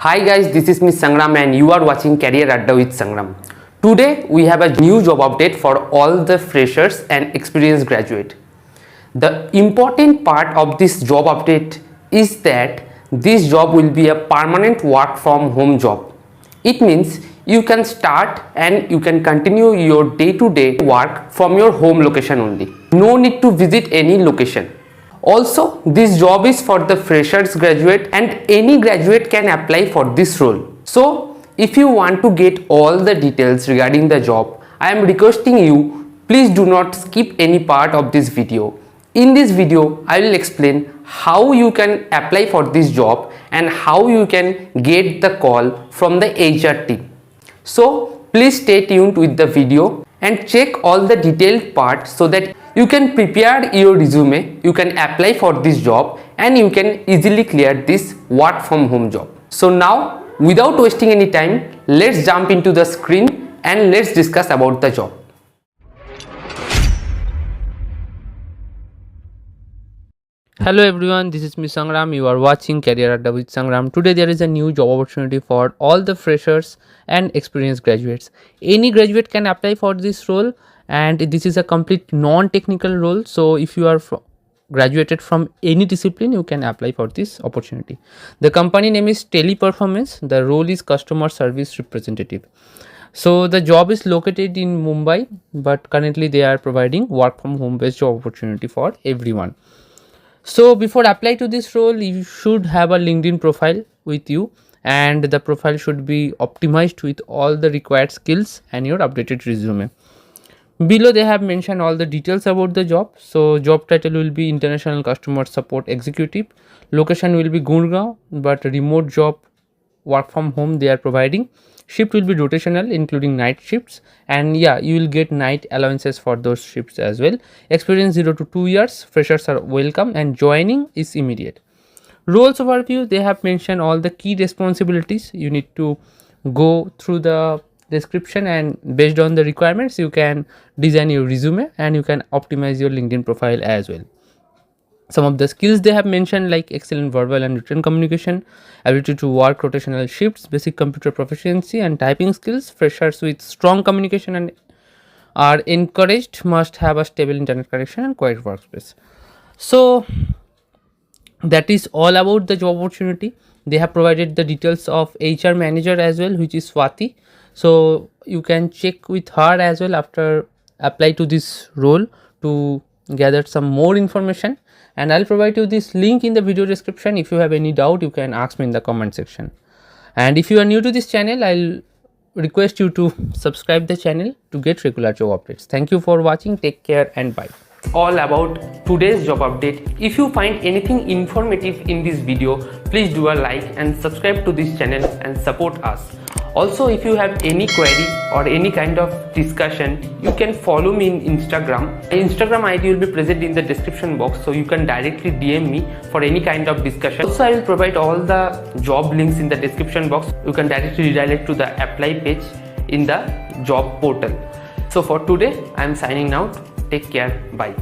Hi guys, this is Miss Sangram and you are watching Career Adda with Sangram. Today we have a new job update for all the freshers and experienced graduate. The important part of this job update is that this job will be a permanent work from home job. It means you can start and you can continue your day-to-day work from your home location only. No need to visit any location. Also, this job is for the freshers graduate and any graduate can apply for this role. So, if you want to get all the details regarding the job, I am requesting you, please do not skip any part of this video. In this video, I will explain how you can apply for this job and how you can get the call from the HR team. So, please stay tuned with the video and check all the detailed parts so that you can prepare your resume, you can apply for this job and you can easily clear this work from home job. So now, without wasting any time, let's jump into the screen and let's discuss about the job. Hello everyone, this is Miss Sangram. You are watching Career Adda with Sangram. Today there is a new job opportunity for all the freshers and experienced graduates. Any graduate can apply for this role and this is a complete non-technical role. So if you are graduated from any discipline, you can apply for this opportunity. The company name is Teleperformance. The role is customer service representative. So the job is located in Mumbai, but currently they are providing work from home based job opportunity for everyone. So before apply to this role, you should have a LinkedIn profile with you and the profile should be optimized with all the required skills and your updated resume. Below they have mentioned all the details about the job. So job title will be International Customer Support Executive. Location will be Gurgaon, but remote job work from home they are providing. Shift will be rotational including night shifts and yeah, you will get night allowances for those shifts as well. Experience 0 to 2 years, freshers are welcome and joining is immediate. Roles overview, they have mentioned all the key responsibilities. You need to go through the description and based on the requirements you can design your resume and you can optimize your LinkedIn profile as well. Some of the skills they have mentioned like excellent verbal and written communication, ability to work rotational shifts, basic computer proficiency and typing skills. Freshers with strong communication and are encouraged, must have a stable internet connection and quiet workspace. So that is all about the job opportunity. They have provided the details of HR manager as well, which is Swati. So you can check with her as well after apply to this role to gather some more information, and I'll provide you this link in the video description. If you have any doubt, you can ask me in the comment section. And if you are new to this channel, I'll request you to subscribe the channel to get regular job updates. Thank you for watching. Take care and bye. All about today's job update. If you find anything informative in this video, please do a like and subscribe to this channel and support us. Also, if you have any query or any kind of discussion, you can follow me in Instagram. My Instagram ID will be present in the description box, so you can directly DM me for any kind of discussion. Also, I will provide all the job links in the description box. You can directly redirect to the apply page in the job portal. So for today, I am signing out. Take care. Bye.